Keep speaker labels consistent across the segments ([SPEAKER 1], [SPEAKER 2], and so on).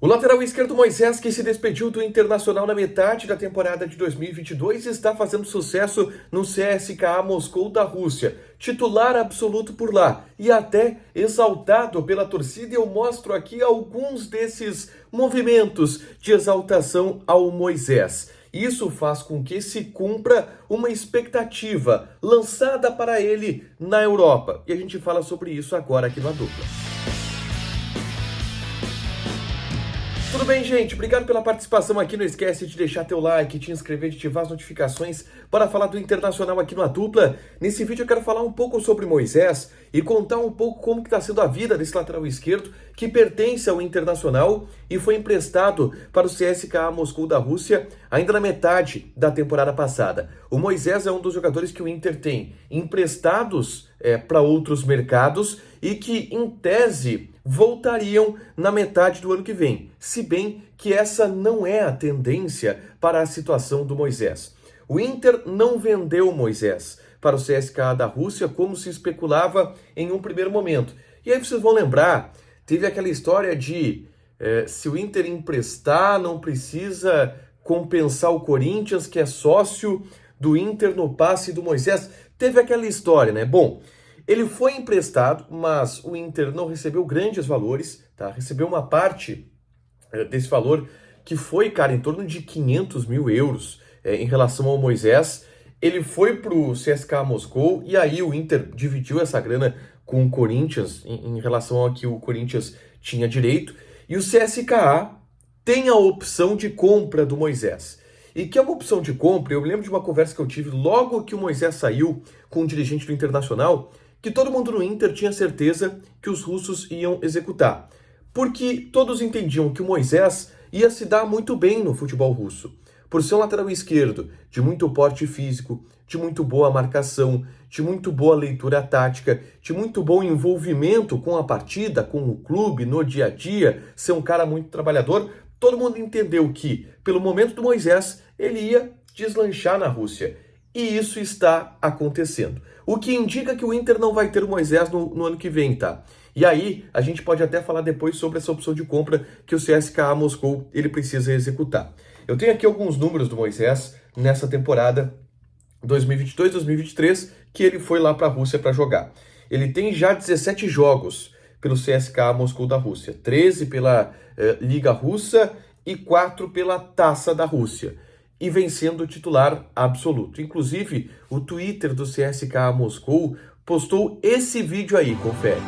[SPEAKER 1] O lateral esquerdo Moisés, que se despediu do Internacional na metade da temporada de 2022, está fazendo sucesso no CSKA Moscou da Rússia. Titular absoluto por lá e até exaltado pela torcida. Eu mostro aqui alguns desses movimentos de exaltação ao Moisés. Isso faz com que se cumpra uma expectativa lançada para ele na Europa. E a gente fala sobre isso agora aqui na Dupla. Tudo bem, gente? Obrigado pela participação aqui. Não esquece de deixar teu like, te inscrever, de ativar as notificações para falar do Internacional aqui no A Dupla. Nesse vídeo eu quero falar um pouco sobre Moisés e contar um pouco como que está sendo a vida desse lateral esquerdo que pertence ao Internacional e foi emprestado para o CSKA Moscou da Rússia ainda na metade da temporada passada. O Moisés é um dos jogadores que o Inter tem emprestados para outros mercados e que, em tese, voltariam na metade do ano que vem, se bem que essa não é a tendência para a situação do Moisés. O Inter não vendeu o Moisés para o CSKA da Rússia como se especulava em um primeiro momento. E aí vocês vão lembrar, teve aquela história de se o Inter emprestar, não precisa compensar o Corinthians, que é sócio do Inter no passe do Moisés. Teve aquela história, né? Bom, ele foi emprestado, mas o Inter não recebeu grandes valores, tá? Recebeu uma parte desse valor que foi, cara, em torno de 500 mil euros em relação ao Moisés. Ele foi para o CSKA Moscou e aí o Inter dividiu essa grana com o Corinthians em relação ao que o Corinthians tinha direito. E o CSKA tem a opção de compra do Moisés. E que é uma opção de compra, eu me lembro de uma conversa que eu tive logo que o Moisés saiu com um dirigente do Internacional, que todo mundo no Inter tinha certeza que os russos iam executar. Porque todos entendiam que o Moisés ia se dar muito bem no futebol russo. Por ser um lateral esquerdo de muito porte físico, de muito boa marcação, de muito boa leitura tática, de muito bom envolvimento com a partida, com o clube, no dia a dia, ser um cara muito trabalhador, todo mundo entendeu que, pelo momento do Moisés, ele ia deslanchar na Rússia. E isso está acontecendo. O que indica que o Inter não vai ter o Moisés no ano que vem, tá? E aí, a gente pode até falar depois sobre essa opção de compra que o CSKA Moscou ele precisa executar. Eu tenho aqui alguns números do Moisés nessa temporada 2022-2023, que ele foi lá para a Rússia para jogar. Ele tem já 17 jogos pelo CSKA Moscou da Rússia, 13 pela Liga Russa e 4 pela Taça da Rússia. E vem sendo titular absoluto. Inclusive, o Twitter do CSKA Moscou postou esse vídeo aí, confere.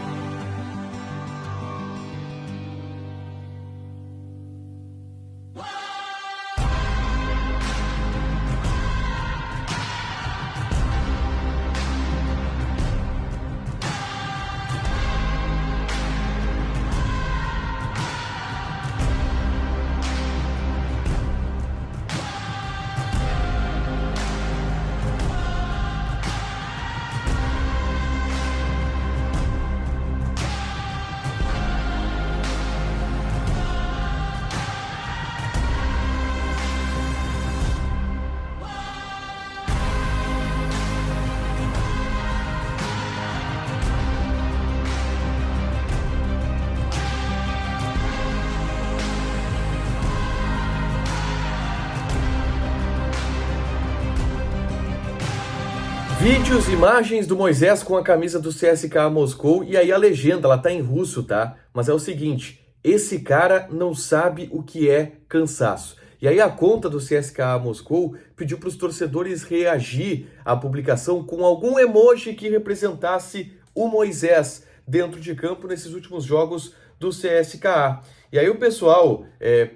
[SPEAKER 1] Vídeos, imagens do Moisés com a camisa do CSKA Moscou e aí a legenda, ela tá em russo, tá? Mas é o seguinte, esse cara não sabe o que é cansaço. E aí a conta do CSKA Moscou pediu para os torcedores reagir à publicação com algum emoji que representasse o Moisés dentro de campo nesses últimos jogos do CSKA. E aí o pessoal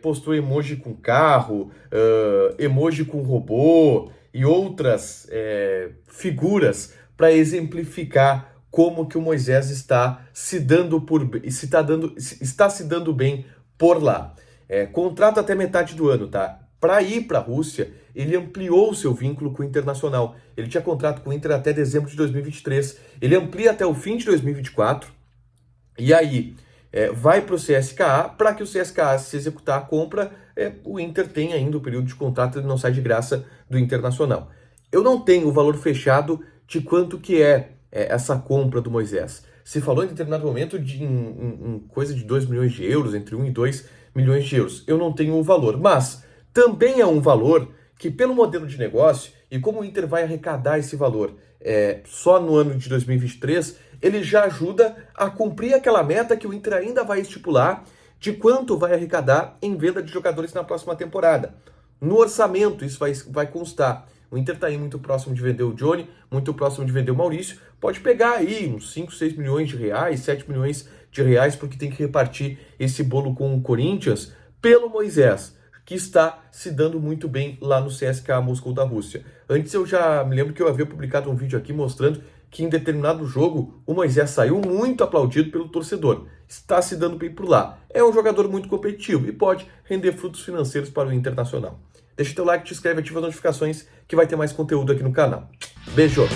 [SPEAKER 1] postou emoji com carro, emoji com robô e outras figuras para exemplificar como que o Moisés está se dando está se dando bem por lá. Contrato até metade do ano, tá? Para ir para a Rússia, ele ampliou o seu vínculo com o Internacional. Ele tinha contrato com o Inter até dezembro de 2023. Ele amplia até o fim de 2024. E aí vai para o CSKA. Para que o CSKA, se executar a compra, o Inter tem ainda o período de contrato, ele não sai de graça do Internacional. Eu não tenho o valor fechado de quanto que é essa compra do Moisés. Se falou em determinado momento de coisa de 2 milhões de euros, entre 1 e 2 milhões de euros. Eu não tenho o valor, mas também é um valor que, pelo modelo de negócio, e como o Inter vai arrecadar esse valor só no ano de 2023, ele já ajuda a cumprir aquela meta que o Inter ainda vai estipular de quanto vai arrecadar em venda de jogadores na próxima temporada. No orçamento, isso vai constar. O Inter está aí muito próximo de vender o Johnny, muito próximo de vender o Maurício. Pode pegar aí uns 5, 6 milhões de reais, 7 milhões de reais, porque tem que repartir esse bolo com o Corinthians pelo Moisés, que está se dando muito bem lá no CSKA Moscou da Rússia. Antes eu já me lembro que eu havia publicado um vídeo aqui mostrando que em determinado jogo o Moisés saiu muito aplaudido pelo torcedor. Está se dando bem por lá. É um jogador muito competitivo e pode render frutos financeiros para o Internacional. Deixa teu like, te inscreve, ativa as notificações que vai ter mais conteúdo aqui no canal. Beijo!